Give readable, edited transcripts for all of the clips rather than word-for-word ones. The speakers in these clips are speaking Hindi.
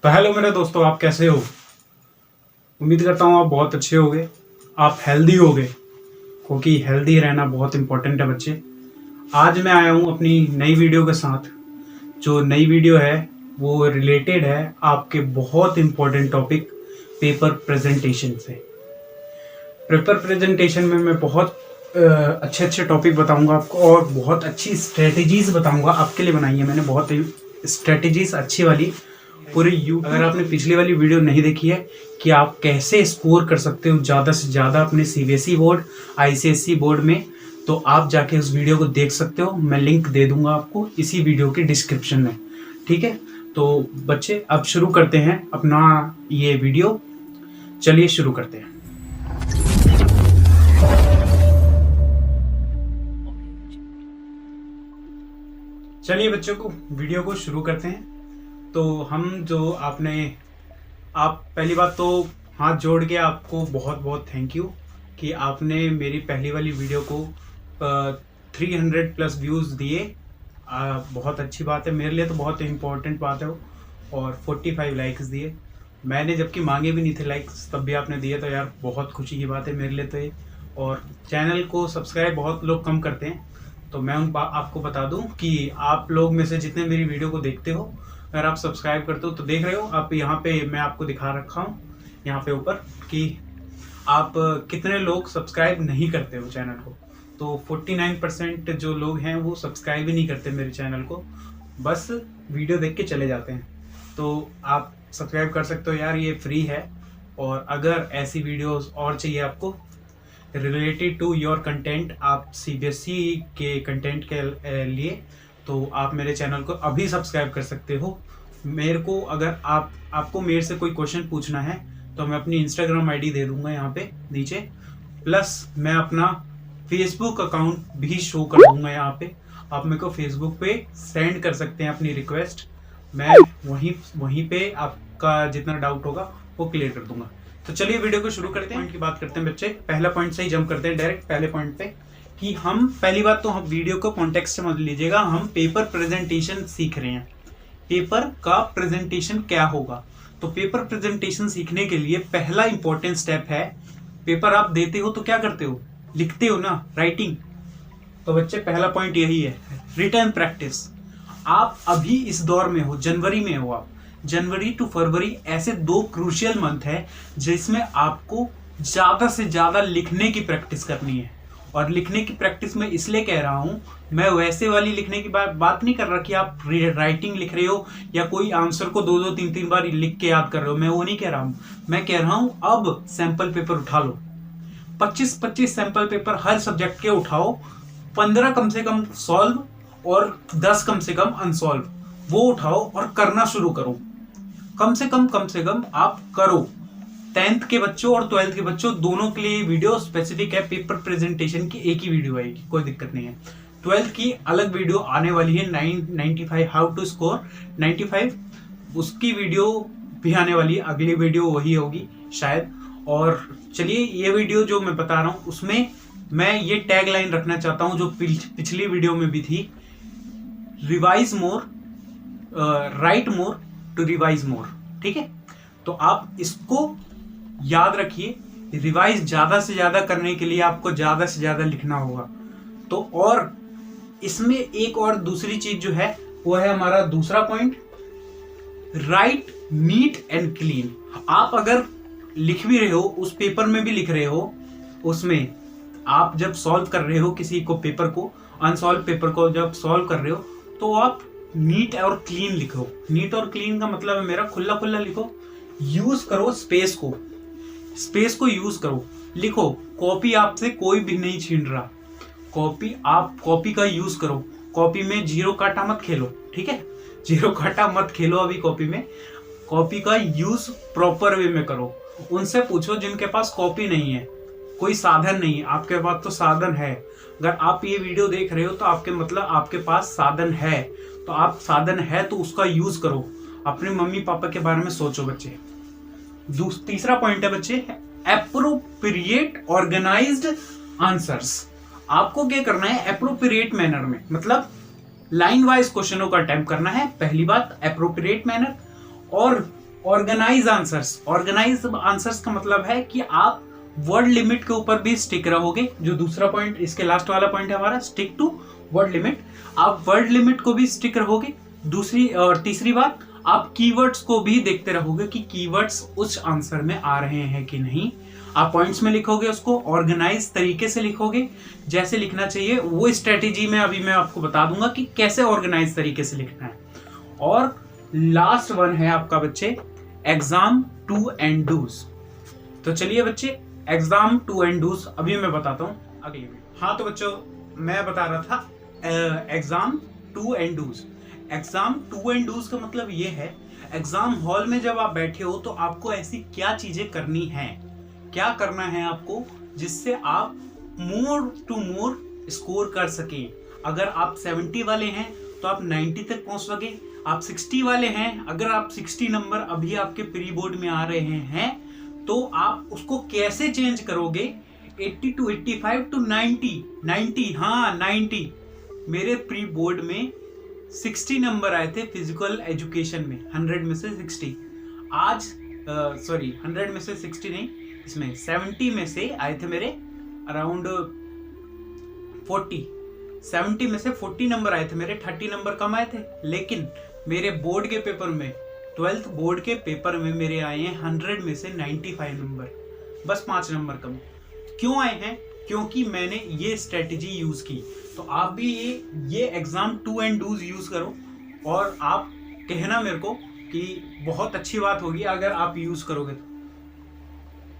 तो हेलो मेरे दोस्तों, आप कैसे हो? उम्मीद करता हूँ आप बहुत अच्छे होगे, आप हेल्दी होगे, क्योंकि हेल्दी रहना बहुत इंपॉर्टेंट है बच्चे। आज मैं आया हूँ अपनी नई वीडियो के साथ। जो नई वीडियो है वो रिलेटेड है आपके बहुत इंपॉर्टेंट टॉपिक पेपर प्रेजेंटेशन से। पेपर प्रेजेंटेशन में मैं बहुत अच्छे अच्छे टॉपिक बताऊंगा आपको और बहुत अच्छी स्ट्रेटजीज बताऊंगा। आपके लिए बनाई है मैंने बहुत स्ट्रेटजीज अच्छी वाली पूरी YouTube। अगर आपने पिछली वाली वीडियो नहीं देखी है कि आप कैसे स्कोर कर सकते हो ज़्यादा से ज़्यादा अपने CBSE बोर्ड ICSE बोर्ड में, तो आप जाके उस वीडियो को देख सकते हो। मैं लिंक दे दूंगा आपको इसी वीडियो के डिस्क्रिप्शन में, ठीक है? तो बच्चे अब शुरू करते हैं अपना ये वीडियो। चलिए शुरू करते हैं। चलिए बच्चों को वीडियो को शुरू करते हैं। तो हम जो आप पहली बात तो हाथ जोड़ के आपको बहुत बहुत थैंक यू कि आपने मेरी पहली वाली वीडियो को 300 प्लस व्यूज़ दिए। बहुत अच्छी बात है, मेरे लिए तो बहुत इम्पोर्टेंट बात है वो। और 45 लाइक्स दिए, मैंने जबकि मांगे भी नहीं थे लाइक्स, तब भी आपने दिए, तो यार बहुत खुशी की बात है मेरे लिए तो ये। और चैनल को सब्सक्राइब बहुत लोग कम करते हैं, तो मैं आपको बता दूं कि आप लोग में से जितने मेरी वीडियो को देखते हो, अगर आप सब्सक्राइब करते हो तो देख रहे हो आप यहाँ पे, मैं आपको दिखा रखा हूँ यहाँ पे ऊपर कि आप कितने लोग सब्सक्राइब नहीं करते हो चैनल को। तो 49% जो लोग हैं वो सब्सक्राइब ही नहीं करते मेरे चैनल को, बस वीडियो देख के चले जाते हैं। तो आप सब्सक्राइब कर सकते हो यार, ये फ्री है। और अगर ऐसी वीडियोस और चाहिए आपको रिलेटेड टू योर कंटेंट, आप CBSE के कंटेंट के लिए, तो आप मेरे चैनल को अभी सब्सक्राइब कर सकते हो। मेरे को अगर आपको मेरे से कोई क्वेश्चन पूछना है तो मैं अपनी Instagram ID दे दूंगा यहाँ पे नीचे, प्लस मैं अपना Facebook अकाउंट भी शो कर दूंगा यहाँ पे। आप मेरे को Facebook पे सेंड कर सकते हैं अपनी रिक्वेस्ट, मैं वहीं पे आपका जितना डाउट होगा वो क्लियर कर दूंगा। तो चलिए वीडियो को शुरू करते हैं। पॉइंट की बात करते हैं बच्चे, पहला पॉइंट से ही जंप करते हैं डायरेक्ट पहले पॉइंट पे कि हम पहली बात तो हम वीडियो को कॉन्टेक्स्ट समझ लीजिएगा। हम पेपर प्रेजेंटेशन सीख रहे हैं, पेपर का प्रेजेंटेशन क्या होगा। तो पेपर प्रेजेंटेशन सीखने के लिए पहला इंपॉर्टेंट स्टेप है, पेपर आप देते हो तो क्या करते हो, लिखते हो ना, राइटिंग। तो बच्चे पहला पॉइंट यही है, रिटन प्रैक्टिस। आप अभी इस दौर में हो, जनवरी में हो आप, जनवरी टू फरवरी ऐसे 2 क्रूशियल मंथ है जिसमें आपको ज्यादा से ज्यादा लिखने की प्रैक्टिस करनी है। और लिखने की प्रैक्टिस में इसलिए कह रहा हूं, मैं वैसे वाली लिखने की बात नहीं कर रहा कि आप राइटिंग लिख रहे हो या कोई आंसर को 2-2 3-3 बार लिख के याद कर रहे हो, मैं वो नहीं कह रहा हूं। मैं कह रहा हूं अब सैंपल पेपर उठा लो, 25-25 सैंपल पेपर हर सब्जेक्ट के उठाओ, 15 कम से कम सॉल्व और 10 कम से कम अनसॉल्व, वो उठाओ और करना शुरू करो। कम से कम आप करो। 10th के बच्चों और 12th के बच्चों दोनों के लिए वीडियो स्पेसिफिक है, पेपर प्रेजेंटेशन की एक ही वीडियो आएगी, कोई दिक्कत नहीं है। 12th की अलग वीडियो आने वाली है, 95 हाउ टू स्कोर 95, उसकी वीडियो भी आने वाली है, अगली वीडियो वही होगी शायद। और चलिए ये वीडियो जो मैं बता रहा हूँ उसमें मैं ये टैग लाइन रखना चाहता हूँ जो पिछली वीडियो में भी थी, revise more, write more to revise more, ठीक है? तो आप इसको याद रखिए, रिवाइज ज्यादा से ज्यादा करने के लिए आपको ज्यादा से ज्यादा लिखना होगा। तो और इसमें एक और दूसरी चीज जो है वो है हमारा दूसरा point, right neat and clean. आप अगर लिख भी रहे हो, उस पेपर में भी लिख रहे हो, उसमें आप जब सॉल्व कर रहे हो किसी को पेपर को, अनसॉल्व पेपर को जब सॉल्व कर रहे हो, तो आप नीट और क्लीन लिखो। नीट और क्लीन का मतलब है मेरा खुला खुला लिखो, यूज करो स्पेस को यूज करो, लिखो। कॉपी आपसे कोई भी नहीं छीन रहा, कॉपी का यूज करो। कॉपी में जीरो काटा मत खेलो, ठीक है? जीरो काटा मत खेलो अभी कॉपी में, कॉपी का यूज प्रॉपर वे में करो। उनसे पूछो जिनके पास कॉपी नहीं है, कोई साधन नहीं है, आपके पास तो साधन है। अगर आप ये वीडियो देख रहे हो तो आपके मतलब आपके पास साधन है, तो आप साधन है तो उसका यूज करो। अपने मम्मी पापा के बारे में सोचो बच्चे। तीसरा पॉइंट है बच्चे, एप्रोप्रिएट ऑर्गेनाइज्ड आंसर्स। आपको क्या करना है, एप्रोप्रिएट मैनर में, मतलब लाइन वाइज क्वेश्चनों का अटेम्प्ट करना है, पहली बात एप्रोप्रिएट मैनर। और ऑर्गेनाइज आंसर्स का मतलब है कि आप वर्ड लिमिट के ऊपर भी स्टिक रहोगे। जो दूसरा पॉइंट, इसके लास्ट वाला पॉइंट है हमारा, स्टिक टू वर्ड लिमिट। आप वर्ड लिमिट को भी स्टिक रहोगे। दूसरी और तीसरी बात, आप कीवर्ड्स को भी देखते रहोगे कि कीवर्ड्स उस आंसर में आ रहे हैं कि नहीं। आप पॉइंट्स में लिखोगे, उसको ऑर्गेनाइज तरीके से लिखोगे, जैसे लिखना चाहिए। वो स्ट्रेटेजी में अभी मैं आपको बता दूंगा कि कैसे ऑर्गेनाइज तरीके से लिखना है। और लास्ट वन है आपका बच्चे, एग्जाम टू एंड डूज। तो चलिए बच्चे, एग्जाम टू एंड डूज अभी मैं बताता हूँ अगली वीडियो। हाँ तो बच्चों, मैं बता रहा था exam to and dos. Exam to and dos का मतलब ये है, एग्जाम हॉल में जब आप बैठे हो तो आपको ऐसी क्या चीजें करनी है, क्या करना है आपको, जिससे आप मोर टू मोर स्कोर कर सकें। अगर आप 70 वाले हैं तो आप 90 तक पहुंच सके। आप 60 वाले हैं, अगर आप 60 नंबर अभी आपके प्री बोर्ड में आ रहे हैं तो आप उसको कैसे चेंज करोगे 80 टू 85 टू 90। हाँ 90। मेरे प्री बोर्ड में 60 नंबर आए थे फिजिकल एजुकेशन में, 100 में से 60। आज 100 में से 60 नहीं, इसमें 70 में से आए थे मेरे अराउंड 40। 70 में से 40 नंबर आए थे मेरे, 30 नंबर कम आए थे। लेकिन मेरे बोर्ड के पेपर में, 12th बोर्ड के पेपर में मेरे आए हैं 100 में से 95 नंबर, बस 5 नंबर कम। क्यों आए हैं? क्योंकि मैंने ये स्ट्रेटेजी यूज की। तो आप भी ये exam to and dos use करो, और आप कहना मेरे को कि बहुत अच्छी बात होगी अगर आप यूज करोगे तो।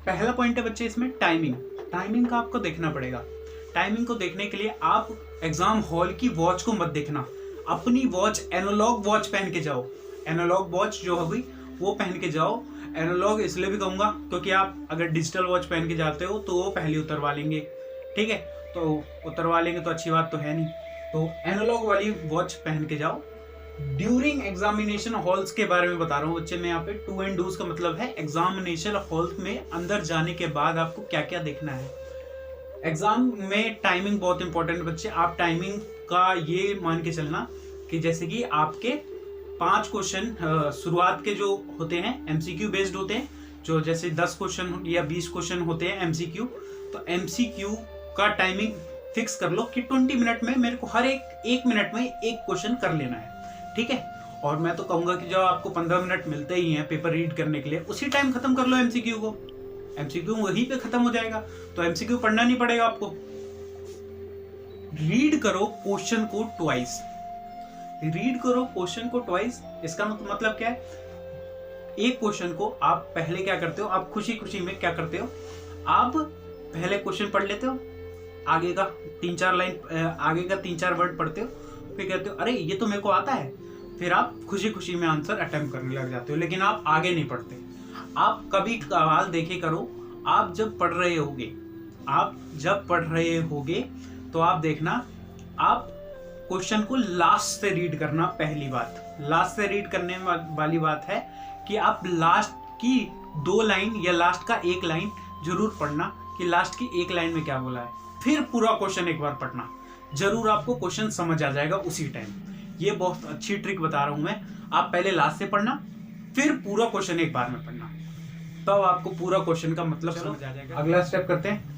पहला पॉइंट है बच्चे इसमें टाइमिंग का आपको देखना पड़ेगा। टाइमिंग को देखने के लिए आप एग्जाम हॉल की वॉच को मत देखना, अपनी वॉच, एनालॉग वॉच पहन के जाओ। एनालॉग वॉच जो होगी वो पहन के जाओ। एनालॉग इसलिए भी कहूंगा क्योंकि आप अगर डिजिटल वॉच पहन के जाते हो तो वो पहले उतरवा लेंगे, ठीक है, तो उतरवा लेंगे तो अच्छी बात तो है नहीं। तो एनालॉग वाली वॉच पहन के जाओ। ड्यूरिंग एग्जामिनेशन हॉल्स के बारे में बता रहा हूँ बच्चे मैं यहाँ पे। टू एंड डूज का मतलब है एग्जामिनेशन हॉल में अंदर जाने के बाद आपको क्या क्या देखना है। एग्जाम में टाइमिंग बहुत इंपॉर्टेंट है बच्चे। आप टाइमिंग का ये मान के चलना कि जैसे कि आपके 5 क्वेश्चन शुरुआत के जो होते हैं एमसीक्यू बेस्ड होते हैं, जो जैसे 10 क्वेश्चन या 20 क्वेश्चन होते हैं एमसीक्यू, तो एमसीक्यू का टाइमिंग फिक्स कर लो कि 20 मिनट में मेरे को हर एक मिनट में एक क्वेश्चन कर लेना है, ठीक है। और मैं तो कहूंगा कि जब आपको 15 मिनट मिलते ही हैं पेपर रीड करने के लिए, उसी टाइम खत्म कर लो एमसीक्यू को। एमसीक्यू वहीं पे खत्म हो जाएगा, तो एमसीक्यू पढ़ना नहीं पड़ेगा आपको। रीड करो क्वेश्चन को ट्वाइस। इसका मतलब क्या है? एक क्वेश्चन को आप पहले क्या करते हो, आप खुशी खुशी में क्या करते हो, आप पहले क्वेश्चन पढ़ लेते हो, आगे का 3-4 लाइन, आगे का 3-4 वर्ड पढ़ते हो, फिर कहते हो अरे ये तो मेरे को आता है, फिर आप खुशी खुशी में आंसर अटेम्प्ट करने लग जाते हो, लेकिन आप आगे नहीं पढ़ते। आप कभी सवाल देखे करो, आप जब पढ़ रहे होगे तो आप देखना, आप क्वेश्चन को लास्ट से रीड करना। पहली बात, लास्ट से रीड करने वाली बात है कि आप लास्ट की 2 लाइन या लास्ट का 1 लाइन जरूर पढ़ना कि लास्ट की 1 लाइन में क्या बोला है, फिर पूरा क्वेश्चन एक बार पढ़ना। जरूर आपको क्वेश्चन समझ आ जाएगा उसी टाइम। ये बहुत अच्छी ट्रिक बता रहा हूं मैं। आप पहले लास्ट से पढ़ना, फिर पूरा क्वेश्चन एक बार में पढ़ना, तब तो आपको पूरा क्वेश्चन का मतलब समझ आ जाएगा। अगला स्टेप करते हैं,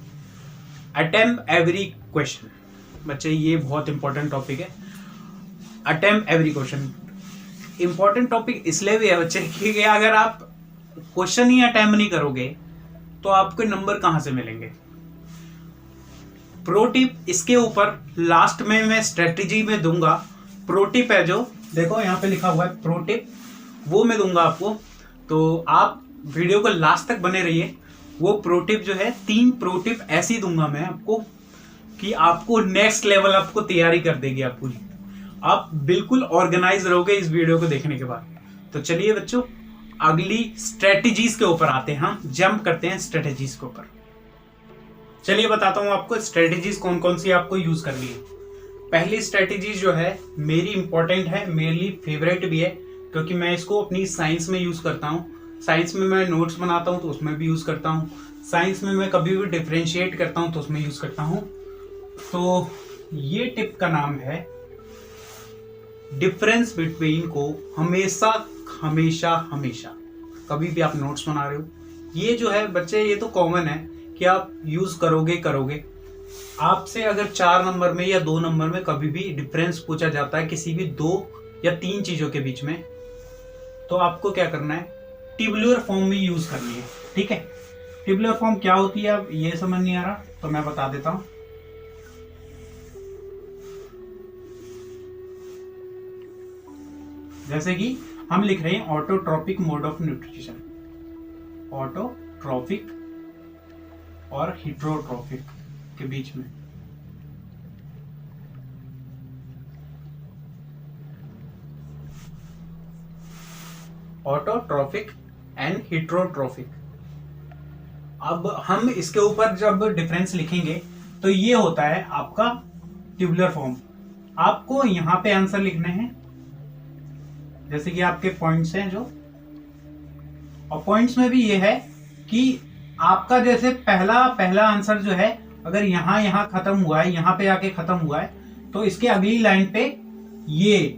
अटेम्प्ट एवरी क्वेश्चन। बच्चे ये बहुत इंपॉर्टेंट टॉपिक है, attempt every question. Important topic इसलिए भी है बच्चे क्योंकि अगर आप क्वेश्चन ही अटेम्प्ट नहीं करोगे तो आपको नंबर कहां से मिलेंगे। प्रो टिप इसके ऊपर लास्ट में मैं स्ट्रेटेजी में दूंगा। प्रो टिप है जो देखो यहाँ पे लिखा हुआ है प्रो टिप, वो मैं दूंगा आपको, तो आप वीडियो को लास्ट तक बने रहिए। वो प्रो टिप जो है, 3 प्रो टिप ऐसी दूंगा मैं आपको कि आपको नेक्स्ट लेवल आपको तैयारी कर देगी आप पूरी। आप बिल्कुल ऑर्गेनाइज रहोगे इस वीडियो को देखने के बाद। तो चलिए बच्चों, अगली स्ट्रेटेजीज के ऊपर आते हैं, हम जंप करते हैं स्ट्रेटेजीज के ऊपर। चलिए बताता हूं आपको स्ट्रेटेजीज कौन कौन सी आपको यूज करनी है। पहली स्ट्रेटेजी जो है मेरी इंपॉर्टेंट है, मेरे लिए फेवरेट भी है, क्योंकि मैं इसको अपनी साइंस में यूज करता हूँ। साइंस में मैं नोट्स बनाता हूँ तो उसमें भी यूज करता हूँ। साइंस में मैं कभी भी डिफरेंशिएट करता हूँ तो उसमें यूज करता हूँ। तो ये टिप का नाम है डिफरेंस बिटवीन को हमेशा हमेशा हमेशा कभी भी आप नोट्स बना रहे हो, ये जो है बच्चे ये तो कॉमन है कि आप यूज करोगे। आपसे अगर 4 नंबर में या 2 नंबर में कभी भी डिफरेंस पूछा जाता है किसी भी 2 या 3 चीजों के बीच में, तो आपको क्या करना है, टेबुलर फॉर्म में यूज करनी है। ठीक है, टेबुलर फॉर्म क्या होती है, अब ये समझ नहीं आ रहा तो मैं बता देता हूं। जैसे कि हम लिख रहे हैं autotrophic mode of nutrition, autotrophic और हेटेरोट्रॉपिक के बीच में। Autotrophic and heterotrophic. अब हम इसके ऊपर जब डिफरेंस लिखेंगे तो ये होता है आपका ट्यूबुलर फॉर्म। आपको यहां पे आंसर लिखने हैं, जैसे कि आपके पॉइंट्स हैं जो, और पॉइंट्स में भी ये है कि आपका जैसे पहला आंसर जो है अगर यहां खत्म हुआ है, यहां पे आके खत्म हुआ है, तो इसके अगली लाइन पे ये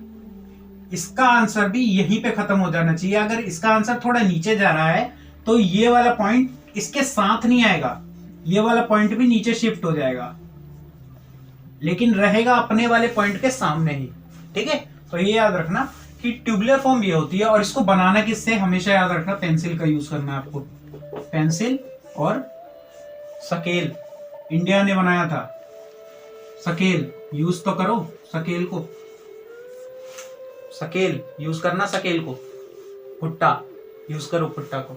इसका आंसर भी यहीं पे खत्म हो जाना चाहिए। अगर इसका आंसर थोड़ा नीचे जा रहा है तो ये वाला पॉइंट इसके साथ नहीं आएगा, ये वाला पॉइंट भी नीचे शिफ्ट हो जाएगा, लेकिन रहेगा अपने वाले पॉइंट के सामने ही। ठीक है, तो ये याद रखना कि ट्यूबुलर फॉर्म ये होती है। और इसको बनाना किससे, हमेशा याद रखना पेंसिल का यूज करना है आपको। पेंसिल और स्केल, इंडिया ने बनाया था स्केल, यूज तो करो स्केल को, स्केल यूज करना, स्केल को, भुट्टा यूज करो, भुट्टा को।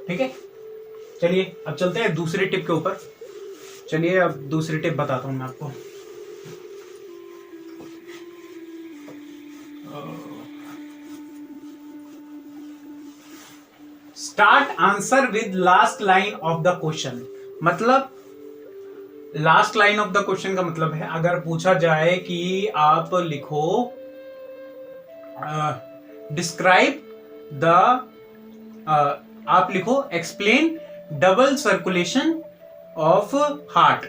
ठीक है, चलिए अब चलते हैं दूसरी टिप के ऊपर। चलिए अब दूसरी टिप बताता हूं मैं आपको। Start answer with last line of the question. मतलब last line of the question का मतलब है, अगर पूछा जाए कि आप लिखो डिस्क्राइब द, आप लिखो explain double circulation of heart,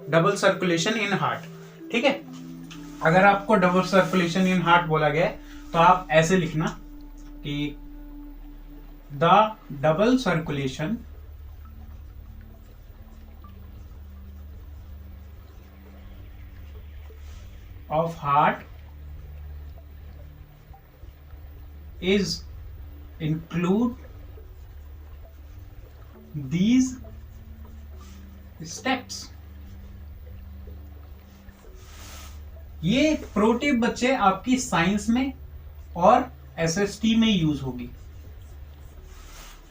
double circulation in heart. ठीक है, अगर आपको डबल सर्कुलेशन इन हार्ट बोला गया तो आप ऐसे लिखना कि the double circulation of heart is include these steps। ये प्रो टिप बच्चे आपकी साइंस में और एसएसटी में यूज होगी।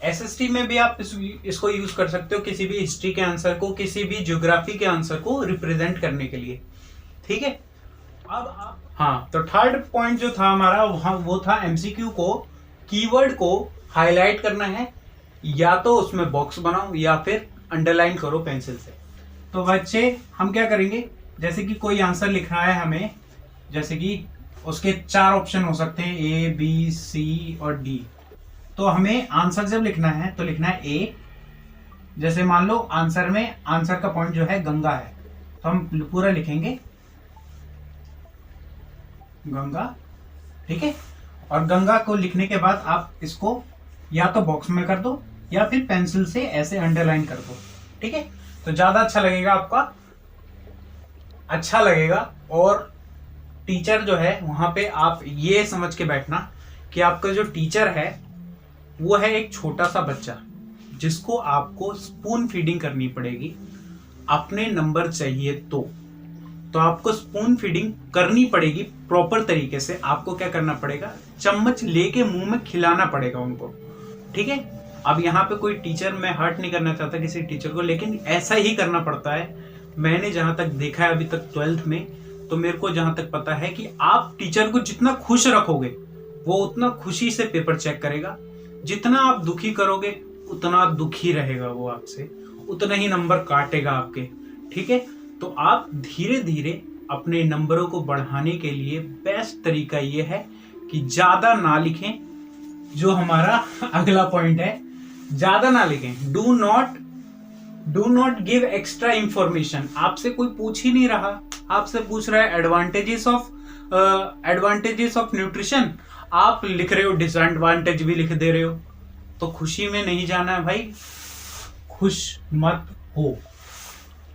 एसएसटी में भी आप इसको यूज कर सकते हो किसी भी हिस्ट्री के आंसर को, किसी भी ज्योग्राफी के आंसर को रिप्रेजेंट करने के लिए। ठीक है, अब आप, हाँ, तो थर्ड पॉइंट जो था हमारा वो था एमसीक्यू को, कीवर्ड को हाईलाइट करना है, या तो उसमें बॉक्स बनाओ या फिर अंडरलाइन करो पेंसिल से। तो बच्चे हम क्या करेंगे, जैसे कि कोई आंसर लिखना है हमें, जैसे कि उसके 4 ऑप्शन हो सकते हैं, ए बी सी और डी। तो हमें आंसर जब लिखना है तो लिखना है ए। जैसे मान लो आंसर में, आंसर का पॉइंट जो है गंगा है, तो हम पूरा लिखेंगे गंगा। ठीक है, और गंगा को लिखने के बाद आप इसको या तो बॉक्स में कर दो या फिर पेंसिल से ऐसे अंडरलाइन कर दो। ठीक है, तो ज्यादा अच्छा लगेगा, आपका अच्छा लगेगा। और टीचर जो है वहां पे आप ये समझ के बैठना कि आपका जो टीचर है वो है एक छोटा सा बच्चा जिसको आपको स्पून फीडिंग करनी पड़ेगी। अपने नंबर चाहिए तो आपको स्पून फीडिंग करनी पड़ेगी प्रॉपर तरीके से। आपको क्या करना पड़ेगा, चम्मच लेके मुंह में खिलाना पड़ेगा उनको। ठीक है, अब यहाँ पे कोई टीचर, मैं हर्ट नहीं करना चाहता किसी टीचर को, लेकिन ऐसा ही करना पड़ता है। मैंने जहां तक देखा है अभी तक 12th में, तो मेरे को जहां तक पता है कि आप टीचर को जितना खुश रखोगे वो उतना खुशी से पेपर चेक करेगा, जितना आप दुखी करोगे उतना दुखी रहेगा वो आपसे, उतना ही नंबर काटेगा आपके। ठीक है, तो आप धीरे धीरे अपने नंबरों को बढ़ाने के लिए बेस्ट तरीका ये है कि ज्यादा ना लिखें। जो हमारा अगला पॉइंट है, ज्यादा ना लिखें। Do not give extra information. आपसे कोई पूछ ही नहीं रहा, आपसे पूछ रहा है एडवांटेजेस ऑफ न्यूट्रिशन, आप लिख रहे हो डिसएडवांटेज भी लिख दे रहे हो। तो खुशी में नहीं जाना है भाई, खुश मत हो,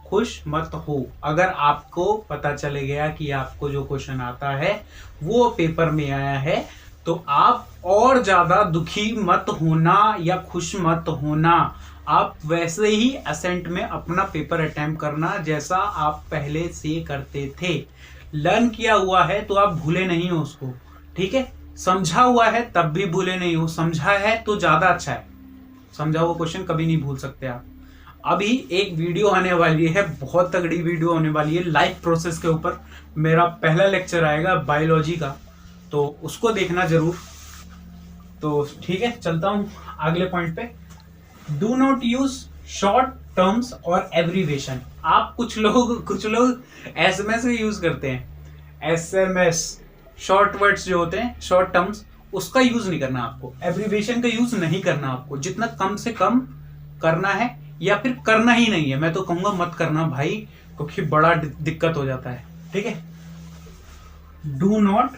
खुश मत हो। अगर आपको पता चले गया कि आपको जो क्वेश्चन आता है वो पेपर में आया है, तो आप और ज्यादा दुखी मत होना या खुश मत होना। आप वैसे ही असेंट में अपना पेपर अटेम्प्ट करना जैसा आप पहले से करते थे। लर्न किया हुआ है तो आप भूले नहीं हो उसको, ठीक है। समझा हुआ है तब भी भूले नहीं हो, समझा है तो ज्यादा अच्छा है। समझा हुआ क्वेश्चन कभी नहीं भूल सकते आप। अभी एक वीडियो आने वाली है, बहुत तगड़ी वीडियो होने वाली है लाइफ प्रोसेस के ऊपर। मेरा पहला लेक्चर आएगा बायोलॉजी का, तो उसको देखना जरूर। तो ठीक है, चलता हूं अगले पॉइंट पे। Do not use short terms और एब्रीवेशन। आप कुछ लोग एसएमएस भी यूज करते हैं। एसएमएस शॉर्ट वर्ड्स जो होते हैं, शॉर्ट टर्म्स, उसका यूज नहीं करना आपको। एब्रीवेशन का यूज नहीं करना आपको, जितना कम से कम करना है, या फिर करना ही नहीं है। मैं तो कहूंगा मत करना भाई, क्योंकि बड़ा दिक्कत हो जाता है, ठीक है। Do not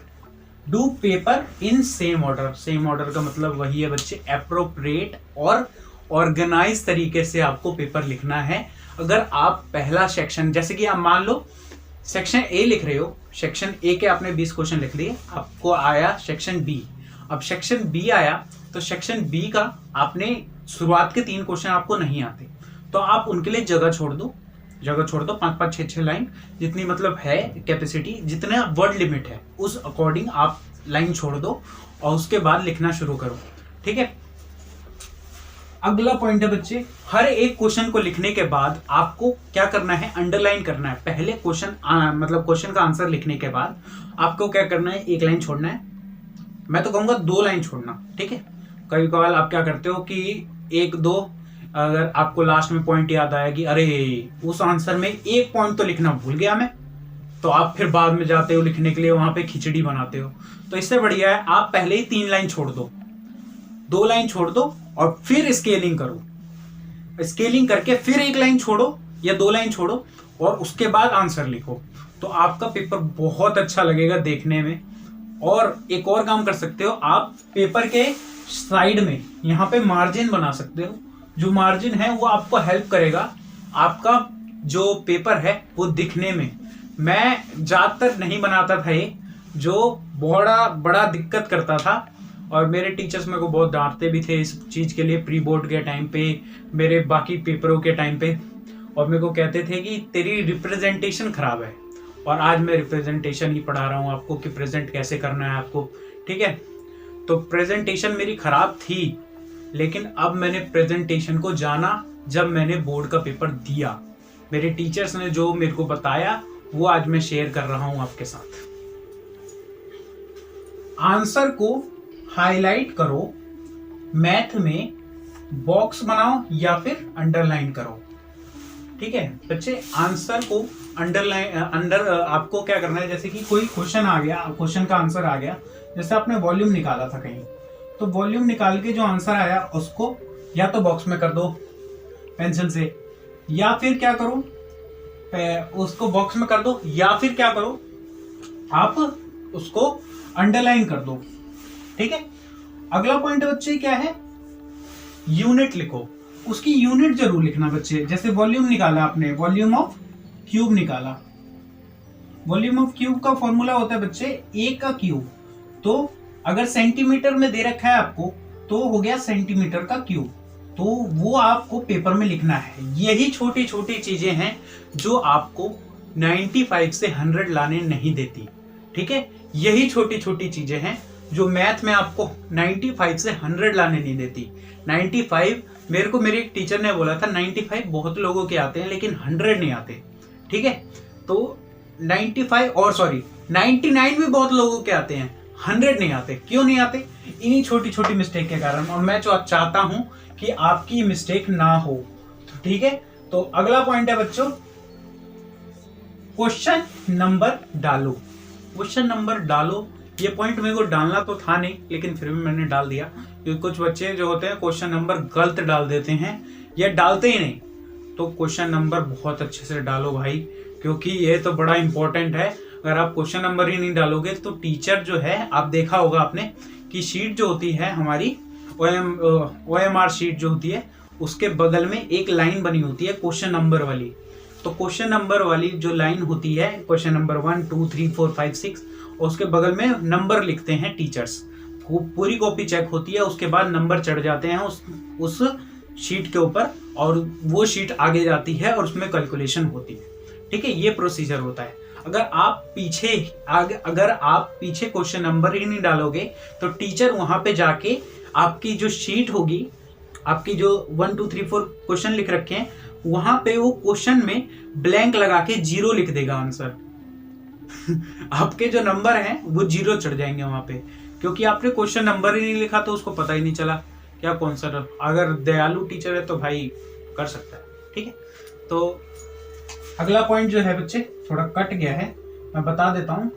do paper in same order. Same order का मतलब वही है बच्चे, एप्रोप्रिएट और ऑर्गेनाइज तरीके से आपको पेपर लिखना है। अगर आप पहला सेक्शन, जैसे कि आप मान लो सेक्शन ए लिख रहे हो, सेक्शन ए के आपने 20 क्वेश्चन लिख लिए, आपको आया सेक्शन बी। अब सेक्शन बी आया तो सेक्शन बी का आपने शुरुआत के 3 क्वेश्चन आपको नहीं आते, तो आप उनके लिए जगह छोड़ दो 5-5, 6-6 लाइन, जितनी मतलब है कैपेसिटी, जितना वर्ड लिमिट है उस अकॉर्डिंग आप लाइन छोड़ दो और उसके बाद लिखना शुरू करो, ठीक है। अगला पॉइंट है बच्चे, हर एक क्वेश्चन को लिखने के बाद आपको क्या करना है, अंडरलाइन करना है। पहले क्वेश्चन का आंसर लिखने के बाद आपको क्या करना है, 1 लाइन छोड़ना है। मैं तो कहूंगा 2 लाइन छोड़ना, ठीक है। कभी कभार आप क्या करते हो कि 1-2, अगर आपको लास्ट में पॉइंट याद आया कि अरे उस आंसर में 1 पॉइंट तो लिखना भूल गया मैं, तो आप फिर बाद में जाते हो लिखने के लिए, वहां पे खिचड़ी बनाते हो। तो इससे बढ़िया है आप पहले ही 3 लाइन छोड़ दो, 2 लाइन छोड़ दो और फिर स्केलिंग करो। स्केलिंग करके फिर 1 लाइन छोड़ो या 2 लाइन छोड़ो और उसके बाद आंसर लिखो, तो आपका पेपर बहुत अच्छा लगेगा देखने में। और एक और काम कर सकते हो आप, पेपर के साइड में यहाँ पे मार्जिन बना सकते हो। जो मार्जिन है वो आपको हेल्प करेगा आपका जो पेपर है वो दिखने में। मैं ज्यादातर नहीं बनाता था ये, जो बड़ा दिक्कत करता था, और मेरे टीचर्स मेरे को बहुत डांटते भी थे इस चीज के लिए, प्री बोर्ड के टाइम पे, मेरे बाकी पेपरों के टाइम पे, और मेरे को कहते थे कि तेरी रिप्रेजेंटेशन खराब है। और आज मैं रिप्रेजेंटेशन ही पढ़ा रहा हूँ आपको कि प्रेजेंट कैसे करना है आपको, ठीक है। तो प्रेजेंटेशन मेरी खराब थी, लेकिन अब मैंने प्रेजेंटेशन को जाना जब मैंने बोर्ड का पेपर दिया। मेरे टीचर्स ने जो मेरे को बताया वो आज मैं शेयर कर रहा हूं आपके साथ। आंसर को हाईलाइट करो, मैथ में बॉक्स बनाओ या फिर अंडरलाइन करो, ठीक है बच्चे। आंसर को आपको क्या करना है, जैसे कि कोई क्वेश्चन आ गया, क्वेश्चन का आंसर आ गया, जैसे आपने वॉल्यूम निकाला था कहीं, तो वॉल्यूम निकाल के जो आंसर आया उसको या तो बॉक्स में कर दो पेंसिल से, या फिर क्या करो, उसको बॉक्स में कर दो, या फिर क्या करो आप उसको अंडरलाइन कर दो, ठीक है। अगला पॉइंट बच्चे क्या है, यूनिट लिखो। उसकी यूनिट जरूर लिखना बच्चे। जैसे वॉल्यूम निकाला आपने, वॉल्यूम ऑफ क्यूब निकाला, वॉल्यूम ऑफ क्यूब का फॉर्मूला होता है बच्चे ए का क्यूब। तो अगर सेंटीमीटर में दे रखा है आपको तो हो गया सेंटीमीटर का क्यूब, तो वो आपको पेपर में लिखना है। यही छोटी छोटी चीजें हैं जो आपको 95 से 100 लाने नहीं देती, ठीक है। यही छोटी छोटी चीजें हैं जो मैथ में आपको 95 से 100 लाने नहीं देती। 95 मेरे को मेरे एक टीचर ने बोला था 95 बहुत लोगों के आते हैं लेकिन 100 नहीं आते, ठीक है। तो 99 भी बहुत लोगों के आते हैं, 100 नहीं आते। क्यों नहीं आते? इन्हीं छोटी छोटी मिस्टेक के कारण। और मैं जो चाहता हूं कि आपकी मिस्टेक ना हो, ठीक है। तो अगला पॉइंट है बच्चों, क्वेश्चन नंबर डालो। क्वेश्चन नंबर डालो, ये पॉइंट मेरे को डालना तो था नहीं लेकिन फिर भी मैंने डाल दिया, क्योंकि कुछ बच्चे जो होते हैं क्वेश्चन नंबर गलत डाल देते हैं या डालते ही नहीं। तो क्वेश्चन नंबर बहुत अच्छे से डालो भाई, क्योंकि ये तो बड़ा इंपॉर्टेंट है। अगर आप क्वेश्चन नंबर ही नहीं डालोगे तो टीचर जो है, आप देखा होगा आपने कि शीट जो होती है हमारी, OMR शीट जो होती है उसके बगल में एक लाइन बनी होती है क्वेश्चन नंबर वाली। तो क्वेश्चन नंबर वाली जो लाइन होती है, क्वेश्चन नंबर 1 2 3 4 5 6, उसके बगल में नंबर लिखते हैं टीचर्स। पूरी कॉपी चेक होती है, उसके बाद नंबर चढ़ जाते हैं उस शीट के ऊपर, और वो शीट आगे जाती है और उसमें कैलकुलेशन होती है। ठीक है, ये प्रोसीजर होता है। अगर आप पीछे क्वेश्चन नंबर ही नहीं डालोगे तो टीचर वहां पे जाके आपकी जो शीट होगी, आपकी जो 1 2 3 4 क्वेश्चन लिख रखे हैं, वहां पे वो क्वेश्चन में ब्लैंक लगा के 0 लिख देगा आंसर। आपके जो नंबर हैं वो 0 चढ़ जाएंगे वहां पे, क्योंकि आपने क्वेश्चन नंबर ही नहीं लिखा, तो उसको पता ही नहीं चला क्या कौन सा। अगर दयालु टीचर है तो भाई कर सकता है। ठीक है, तो अगला पॉइंट जो है बच्चे थोड़ा कट गया है, मैं बता देता हूं।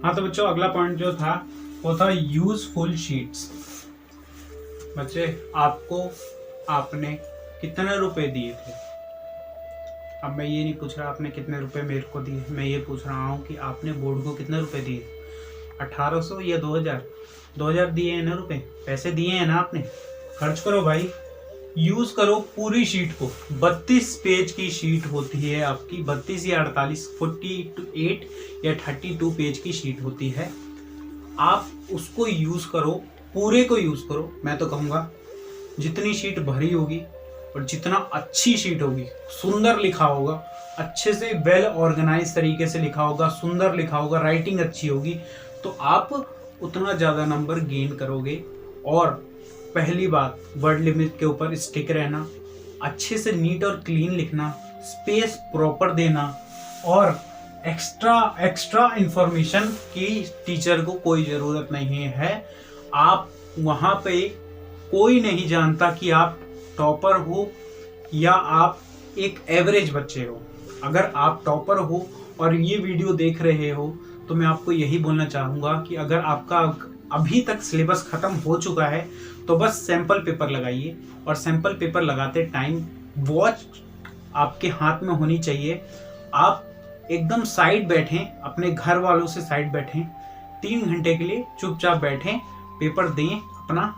हाँ तो बच्चों, अगला पॉइंट जो था वो था यूजफुल शीट्स। बच्चे आपने कितने रुपए दिए थे? अब मैं ये नहीं पूछ रहा आपने कितने रुपए मेरे को दिए, मैं ये पूछ रहा हूँ कि आपने बोर्ड को कितने रुपए दिए? 1800 या 2000 दिए हैं ना रुपए, पैसे दिए हैं ना आपने, खर्च करो भाई, यूज करो पूरी शीट को। 32 पेज की शीट होती है आपकी, 32 या 48, 48 या 32 पेज की शीट होती है। आप उसको यूज करो, पूरे को यूज करो। मैं तो कहूँगा जितनी शीट भरी होगी और जितना अच्छी शीट होगी, सुंदर लिखा होगा, अच्छे से वेल ऑर्गेनाइज तरीके से लिखा होगा, सुंदर लिखा होगा, राइटिंग अच्छी होगी, तो आप उतना ज़्यादा नंबर गेन करोगे। और पहली बात, वर्ड लिमिट के ऊपर स्टिक रहना, अच्छे से नीट और क्लीन लिखना, स्पेस प्रॉपर देना, और एक्स्ट्रा इंफॉर्मेशन की टीचर को कोई ज़रूरत नहीं है। आप वहाँ पे कोई नहीं जानता कि आप टॉपर हो या आप एक एवरेज बच्चे हो। अगर आप टॉपर हो और ये वीडियो देख रहे हो तो मैं आपको यही बोलना चाहूँगा कि अगर आपका अभी तक सिलेबस ख़त्म हो चुका है तो बस सैंपल पेपर लगाइए, और सैंपल पेपर लगाते टाइम वॉच आपके हाथ में होनी चाहिए। आप एकदम साइड बैठें, अपने घर वालों से साइड बैठें, 3 घंटे के लिए चुपचाप बैठें, पेपर दें अपना,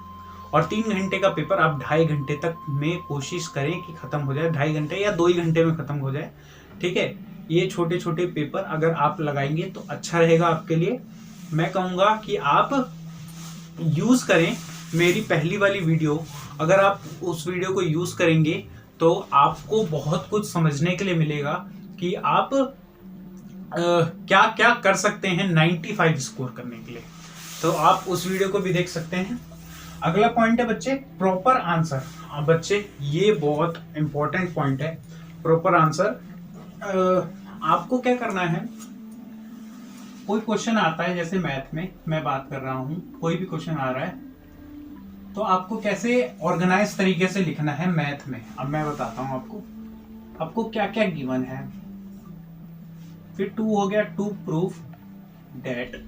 और 3 घंटे का पेपर आप 2.5 घंटे तक में कोशिश करें कि ख़त्म हो जाए, 2.5 घंटे या 2 ही घंटे में ख़त्म हो जाए। ठीक है, ये छोटे छोटे पेपर अगर आप लगाएंगे तो अच्छा रहेगा आपके लिए। मैं कहूँगा कि आप यूज़ करें मेरी पहली वाली वीडियो। अगर आप उस वीडियो को यूज़ करेंगे तो आपको बहुत कुछ समझने के लिए मिलेगा कि आप क्या क्या कर सकते हैं 95 स्कोर करने के लिए। तो आप उस वीडियो को भी देख सकते हैं। अगला पॉइंट है बच्चे प्रॉपर आंसर। बच्चे ये बहुत इंपॉर्टेंट पॉइंट है, प्रॉपर आंसर। आपको क्या करना है, कोई क्वेश्चन आता है, जैसे मैथ में मैं बात कर रहा हूं, कोई भी क्वेश्चन आ रहा है तो आपको कैसे ऑर्गेनाइज तरीके से लिखना है मैथ में। अब मैं बताता हूं आपको क्या क्या गिवन है। फिर 2 हो गया, टू प्रूफ डेट,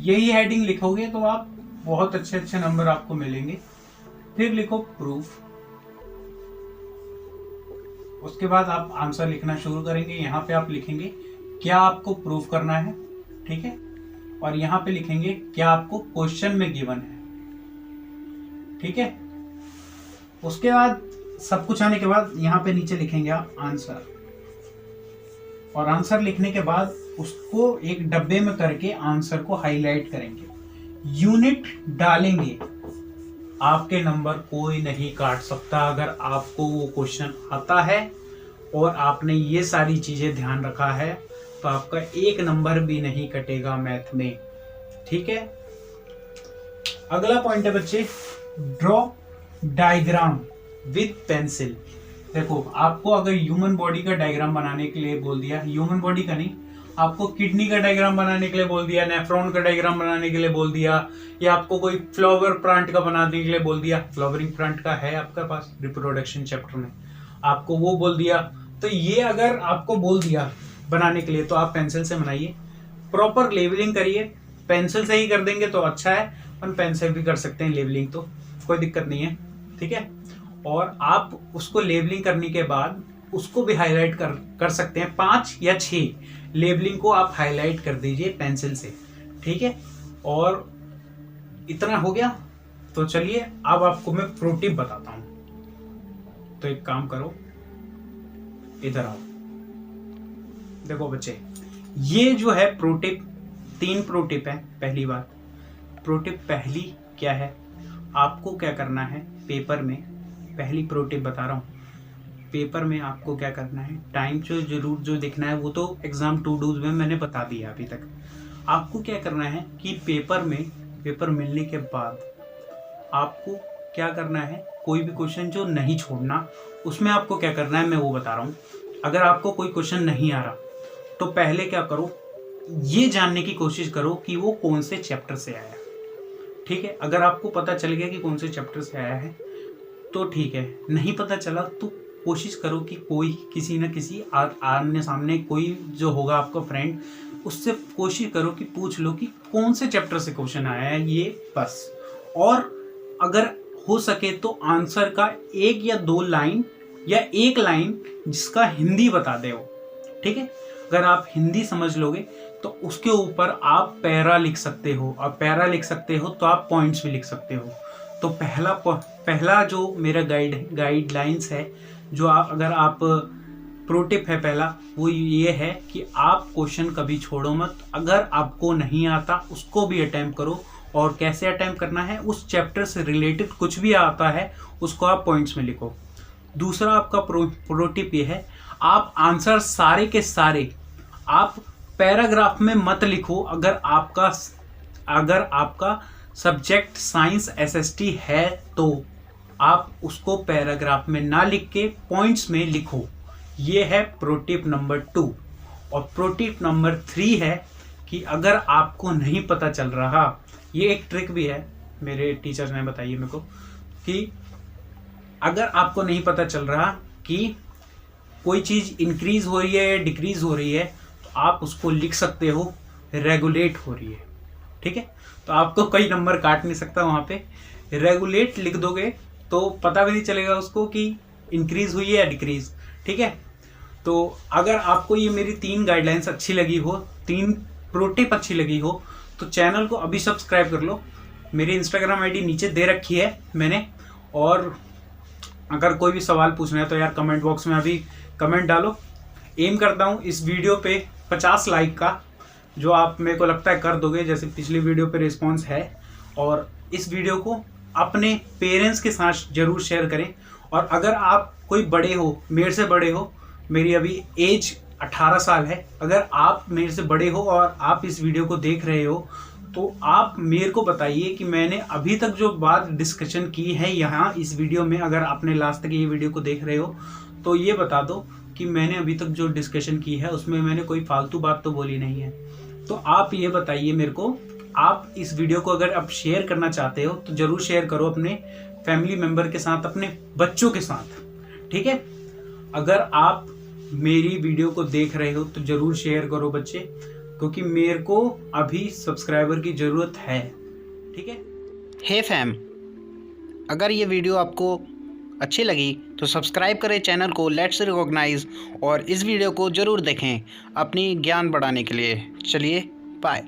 यही हेडिंग लिखोगे तो आप बहुत अच्छे अच्छे नंबर आपको मिलेंगे। फिर लिखो प्रूफ, उसके बाद आप आंसर लिखना शुरू करेंगे। यहाँ पे आप लिखेंगे क्या आपको प्रूफ करना है, ठीक है, और यहाँ पे लिखेंगे क्या आपको क्वेश्चन में गिवन है, ठीक है। उसके बाद सब कुछ आने के बाद यहाँ पे नीचे लिखेंगे आप आंसर, और आंसर लिखने के बाद उसको एक डब्बे में करके आंसर को हाईलाइट करेंगे, यूनिट डालेंगे। आपके नंबर कोई नहीं काट सकता अगर आपको वो क्वेश्चन आता है और आपने ये सारी चीजें ध्यान रखा है तो आपका एक नंबर भी नहीं कटेगा मैथ में, ठीक है। अगला पॉइंट है बच्चे ड्रॉ डायग्राम विद पेंसिल। देखो आपको अगर ह्यूमन बॉडी का डायग्राम बनाने के लिए बोल दिया, ह्यूमन बॉडी का नहीं, आपको किडनी का डायग्राम बनाने के लिए बोल दिया, नेफ्रॉन का डायग्राम बनाने के लिए बोल दिया, या आपको कोई फ्लावर प्लांट का बनाने के लिए बोल दिया, फ्लावरिंग प्लांट का है आपके पास रिप्रोडक्शन चैप्टर में, आपको वो बोल दिया, तो ये अगर आपको बोल दिया बनाने के लिए तो आप पेंसिल से बनाइए, प्रॉपर लेवलिंग करिए। पेंसिल से ही कर देंगे तो अच्छा है, अपन पेंसिल भी कर सकते हैं लेवलिंग, तो कोई दिक्कत नहीं है, ठीक है। और आप उसको लेवलिंग करने के बाद उसको भी हाईलाइट कर सकते हैं, 5 या 6 लेबलिंग को आप हाईलाइट कर दीजिए पेंसिल से, ठीक है। और इतना हो गया। तो चलिए अब आपको मैं प्रो टिप बताता हूँ। तो एक काम करो, इधर आओ। देखो बच्चे, ये जो है प्रो टिप, 3 प्रो टिप है। पहली बात, प्रो टिप पहली क्या है, आपको क्या करना है पेपर में, पहली प्रो टिप बता रहा हूँ, पेपर में आपको क्या करना है, टाइम जो जरूर जो देखना है वो तो एग्जाम टू डूज में मैंने बता दिया अभी तक। आपको क्या करना है कि पेपर मिलने के बाद आपको क्या करना है, कोई भी क्वेश्चन जो नहीं छोड़ना, उसमें आपको क्या करना है मैं वो बता रहा हूँ। अगर आपको कोई क्वेश्चन नहीं आ रहा तो पहले क्या करो, ये जानने की कोशिश करो कि वो कौन से चैप्टर से आया। ठीक है, अगर आपको पता चल गया कि कौन से चैप्टर से आया है तो ठीक है, नहीं पता चला तो कोशिश करो कि कोई किसी न किसी आमने सामने कोई जो होगा आपका फ्रेंड, उससे कोशिश करो कि पूछ लो कि कौन से चैप्टर से क्वेश्चन आया है ये, बस। और अगर हो सके तो आंसर का 1 या 2 लाइन या 1 लाइन जिसका हिंदी बता दे वो। ठीक है, अगर आप हिंदी समझ लोगे तो उसके ऊपर आप पैरा लिख सकते हो, और पैरा लिख सकते हो तो आप पॉइंट्स भी लिख सकते हो। तो पहला जो मेरा गाइडलाइंस है, जो अगर आप प्रो टिप है पहला, वो ये है कि आप क्वेश्चन कभी छोड़ो मत। अगर आपको नहीं आता उसको भी अटेम्प्ट करो, और कैसे अटेम्प्ट करना है, उस चैप्टर से रिलेटेड कुछ भी आता है उसको आप पॉइंट्स में लिखो। दूसरा आपका प्रो टिप ये है, आप आंसर सारे के सारे आप पैराग्राफ में मत लिखो। अगर आपका सब्जेक्ट साइंस एसएसटी है तो आप उसको पैराग्राफ में ना लिख के पॉइंट्स में लिखो। ये है प्रो टिप नंबर 2। और प्रो टिप नंबर 3 है कि अगर आपको नहीं पता चल रहा, ये एक ट्रिक भी है, मेरे टीचर ने बताई मेरे को, कि अगर आपको नहीं पता चल रहा कि कोई चीज़ इंक्रीज हो रही है या डिक्रीज हो रही है, तो आप उसको लिख सकते हो रेगुलेट हो रही है। ठीक है, तो आपको कोई नंबर काट नहीं सकता वहाँ पे, रेगुलेट लिख दोगे तो पता भी नहीं चलेगा उसको कि इंक्रीज हुई है या डिक्रीज। ठीक है, तो अगर आपको ये मेरी 3 गाइडलाइंस अच्छी लगी हो, 3 प्रो टिप अच्छी लगी हो, तो चैनल को अभी सब्सक्राइब कर लो। मेरी इंस्टाग्राम आईडी नीचे दे रखी है मैंने, और अगर कोई भी सवाल पूछना है तो यार कमेंट बॉक्स में अभी कमेंट डालो। एम करता हूँ इस वीडियो पे 50 लाइक का, जो आप मेरे को लगता है कर दोगे, जैसे पिछली वीडियो पे रिस्पांस है। और इस वीडियो को अपने पेरेंट्स के साथ जरूर शेयर करें। और अगर आप कोई बड़े हो, मेरे से बड़े हो, मेरी अभी एज 18 साल है, अगर आप मेरे से बड़े हो और आप इस वीडियो को देख रहे हो, तो आप मेरे को बताइए कि मैंने अभी तक जो बात डिस्कशन की है यहाँ इस वीडियो में, अगर आपने लास्ट तक ये वीडियो को देख रहे हो तो ये बता दो कि मैंने अभी तक जो डिस्कशन की है उसमें मैंने कोई फालतू बात तो बोली नहीं है। तो आप ये बताइए मेरे को, आप इस वीडियो को अगर आप शेयर करना चाहते हो तो ज़रूर शेयर करो अपने फैमिली मेम्बर के साथ, अपने बच्चों के साथ। ठीक है, अगर आप मेरी वीडियो को देख रहे हो तो ज़रूर शेयर करो बच्चे, क्योंकि मेरे को अभी सब्सक्राइबर की ज़रूरत है। ठीक है, हे फैम, अगर ये वीडियो आपको अच्छी लगी तो सब्सक्राइब करें चैनल को लेट्स रिकॉग्नाइज, और इस वीडियो को ज़रूर देखें अपनी ज्ञान बढ़ाने के लिए। चलिए बाय।